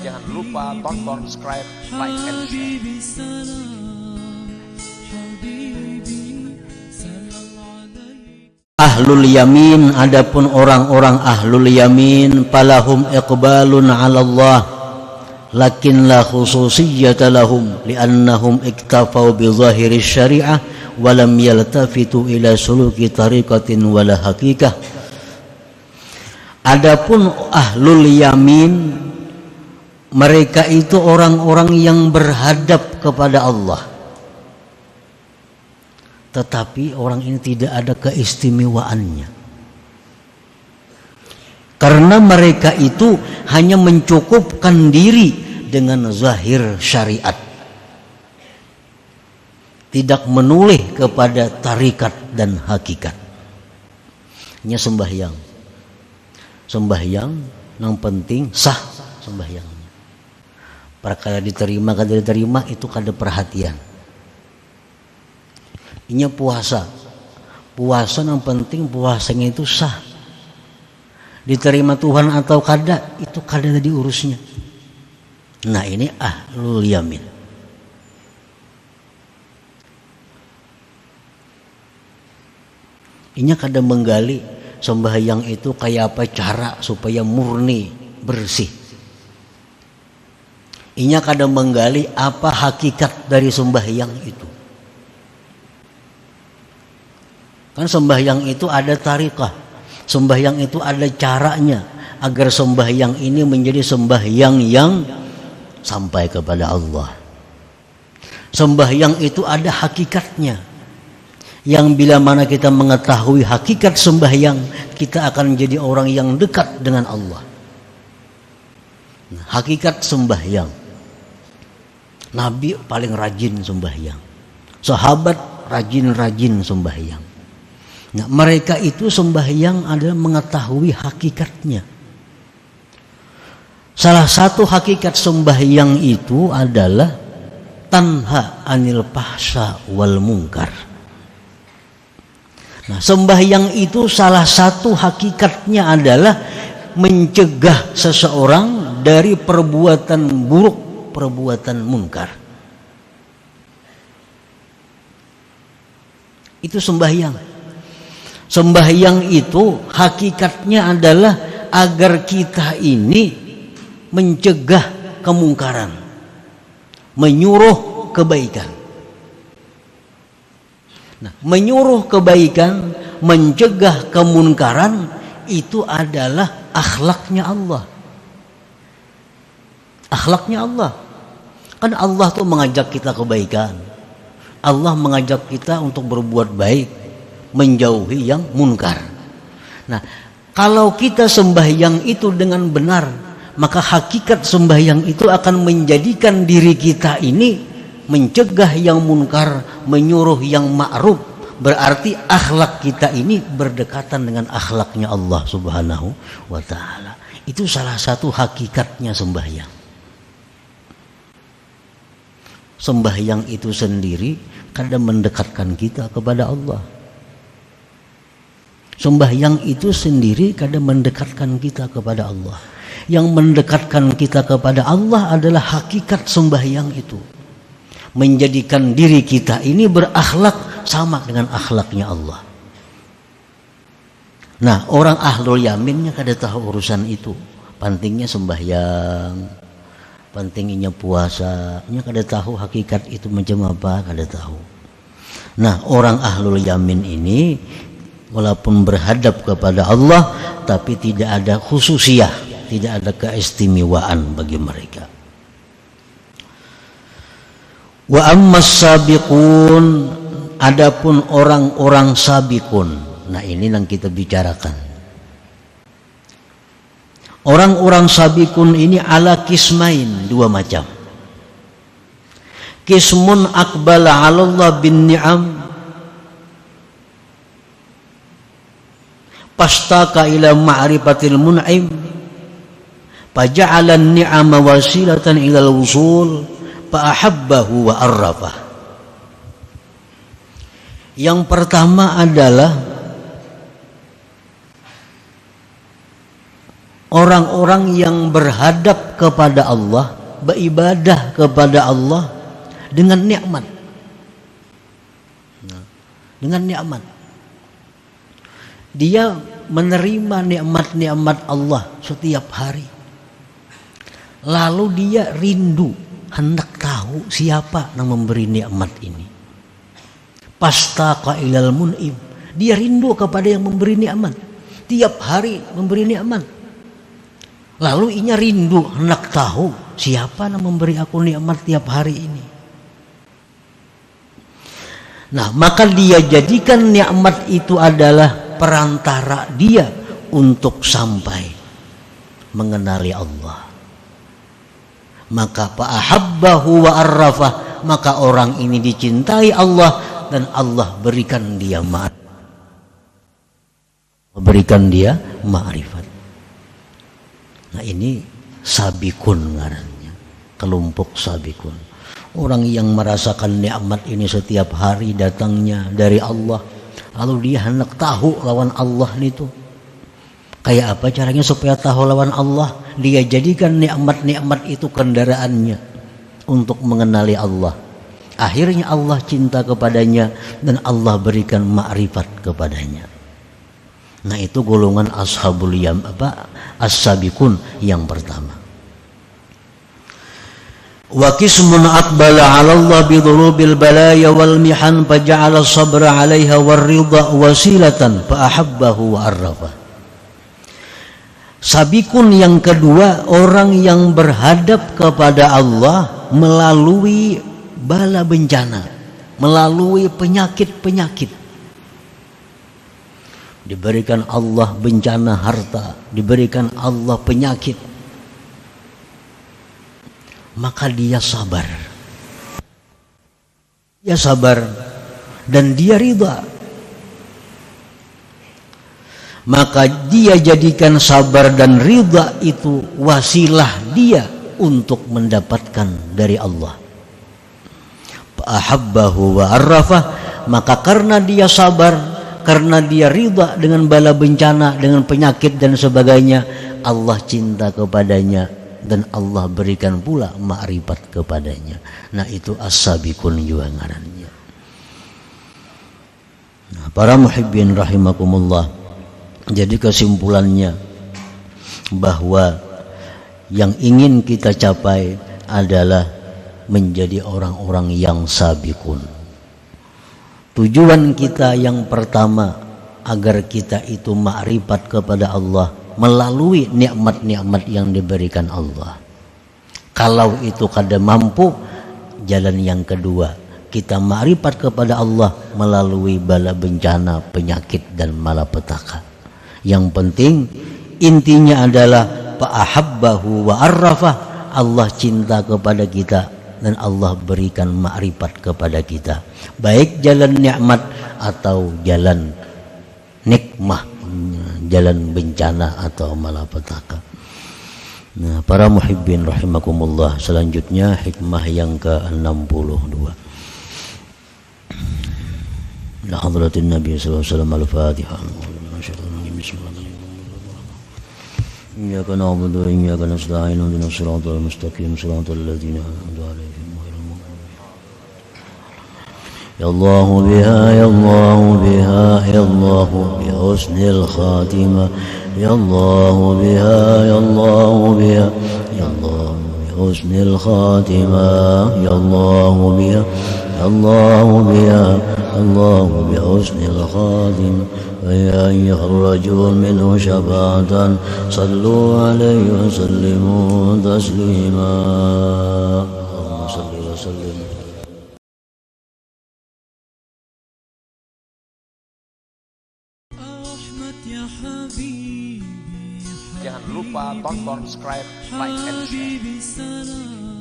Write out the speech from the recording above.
Jangan lupa tonton, subscribe, like, and share. Ahlul yamin, adapun orang-orang ahlul yamin, falahum iqbalun 'ala Allah, lakin la khususiyyata lahum li'annahum iktafau bi zahiri syari'ah wa lam yaltafitu ila suluki tariqatin wala haqiqah. Adapun ahlul yamin, mereka itu orang-orang yang berhadap kepada Allah, tetapi orang ini tidak ada keistimewaannya, karena mereka itu hanya mencukupkan diri dengan zahir syariat, tidak menoleh kepada tarikat dan hakikat. Hanya sembahyang yang penting sah sembahyangnya. Perkara diterima kada diterima itu kada perhatian. Inya puasa yang penting puasanya itu sah, diterima Tuhan atau kada itu kada tadi urusnya. Nah, ini ahlul yamin. Inya kada menggali sembahyang itu kayak apa cara supaya murni bersih. Inya kadang menggali apa hakikat dari sembahyang itu. Kan sembahyang itu ada tarikah, sembahyang itu ada caranya agar sembahyang ini menjadi sembahyang yang sampai kepada Allah. Sembahyang itu ada hakikatnya, yang bila mana kita mengetahui hakikat sembahyang, kita akan menjadi orang yang dekat dengan Allah. Nah, hakikat sembahyang, Nabi paling rajin sembahyang, sahabat rajin-rajin sembahyang. Nah, mereka itu sembahyang adalah mengetahui hakikatnya. Salah satu hakikat sembahyang itu adalah tanha anil fahsya wal munkar. Nah, sembahyang itu salah satu hakikatnya adalah mencegah seseorang dari perbuatan buruk, perbuatan munkar. Itu sembahyang. Sembahyang itu hakikatnya adalah agar kita ini mencegah kemungkaran, menyuruh kebaikan. Nah, menyuruh kebaikan, mencegah kemunkaran, itu adalah akhlaknya Allah. Akhlaknya Allah. Kan Allah tuh mengajak kita kebaikan. Allah mengajak kita untuk berbuat baik, menjauhi yang munkar. Nah, kalau kita sembahyang itu dengan benar, maka hakikat sembahyang itu akan menjadikan diri kita ini mencegah yang munkar, menyuruh yang ma'ruf. Berarti akhlak kita ini berdekatan dengan akhlaknya Allah Subhanahu wa ta'ala. Itu salah satu hakikatnya sembahyang. Sembahyang itu sendiri kadang mendekatkan kita kepada Allah. Sembahyang itu sendiri kadang mendekatkan kita kepada Allah. Yang mendekatkan kita kepada Allah adalah hakikat sembahyang itu, menjadikan diri kita ini berakhlak sama dengan akhlaknya Allah. Nah, orang ahlul yaminnya kada tahu urusan itu. Pentingnya sembahyang, pentingnya puasa, nya kada tahu hakikat itu macam apa, kada tahu. Nah, orang ahlul yamin ini walaupun berhadap kepada Allah, tapi tidak ada khususiyah, tidak ada keistimewaan bagi mereka. Wa ammas sabiqun, adapun orang-orang sabiqun. Nah, ini yang kita bicarakan. Orang-orang sabiqun ini ala kismain, dua macam. Kismun aqbala 'ala Allah bin ni'am, pastaka ila ma'rifatil mun'im, faja'ala an-ni'ama wasilatan ila al-wusul, fa'ahabbahu wa arrafah. Yang pertama adalah orang-orang yang berhadap kepada Allah, beribadah kepada Allah dengan nikmat. Dengan nikmat. Dia menerima nikmat-nikmat Allah setiap hari. Lalu dia rindu, hendak tahu siapa yang memberi nikmat ini. Pastaqa ilal mun'im. Dia rindu kepada yang memberi nikmat. Tiap hari memberi nikmat. Lalu inya rindu, hendak tahu siapa yang memberi aku nikmat tiap hari ini. Nah, maka dia jadikan nikmat itu adalah perantara dia untuk sampai mengenali Allah. Maka fa'ahabbahu wa arrafah, maka orang ini dicintai Allah dan Allah berikan dia ma'rifat. Nah, ini sabikun ngarannya, kelompok sabikun. Orang yang merasakan nikmat ini setiap hari datangnya dari Allah, lalu dia hendak tahu lawan Allah itu. Kayak apa caranya supaya tahu lawan Allah? Dia jadikan nikmat-nikmat itu kendaraannya untuk mengenali Allah. Akhirnya Allah cinta kepadanya dan Allah berikan ma'rifat kepadanya. Nah, itu golongan ashabul as-sabiqun yang pertama. Wa qismun aqbala 'ala Allah bi dhurubil balaya wal mihan faja'ala as-sabra 'alaiha war ridha wasilatan fa ahabbahu wa arrafa. Sabikun yang kedua, orang yang berhadap kepada Allah melalui bala bencana, melalui penyakit-penyakit. Diberikan Allah bencana harta, diberikan Allah penyakit, maka dia sabar. Dia sabar dan dia ridha. Maka dia jadikan sabar dan ridha itu wasilah dia untuk mendapatkan dari Allah. Ahabbahu wa arrafah, maka karena dia sabar, karena dia ridha dengan bala bencana, dengan penyakit dan sebagainya, Allah cinta kepadanya dan Allah berikan pula ma'rifat kepadanya. Nah, itu as-sabiqun juga ngarannya. Nah, para muhibbin rahimakumullah, jadi kesimpulannya bahwa yang ingin kita capai adalah menjadi orang-orang yang sabiqun. Tujuan kita yang pertama agar kita itu ma'rifat kepada Allah melalui nikmat-nikmat yang diberikan Allah. Kalau itu kada mampu, jalan yang kedua, kita ma'rifat kepada Allah melalui bala bencana, penyakit dan malapetaka. Yang penting intinya adalah fa'ahabbahu wa arrafah, Allah cinta kepada kita dan Allah berikan ma'rifat kepada kita, baik jalan nikmat atau jalan nikmah, jalan bencana atau malapetaka. Nah, para muhibbin rahimakumullah, selanjutnya hikmah yang ke-62. La hadratin Nabi sallallahu alaihi wasallam al-Fatihah. Iyyaka na'budu wa iyyaka nasta'in ihdinas siratal mustaqim siratal ladzina an'amta 'alaihim ghairil maghdubi 'alaihim. Ya Allah biha ya Allah biha ya Allah bi husnil khatimah. Ya Allah biha ya Allah biha ya Allah bi husnil khatimah. Ya Allah biha ya Allah biha Allah bi husnil khatimah. ويا أيها الرجل منه شفاعة صلوا عليه وسلموا تسليما. اللهم صل وسلم. Jangan lupa tonton, subscribe, like, and share.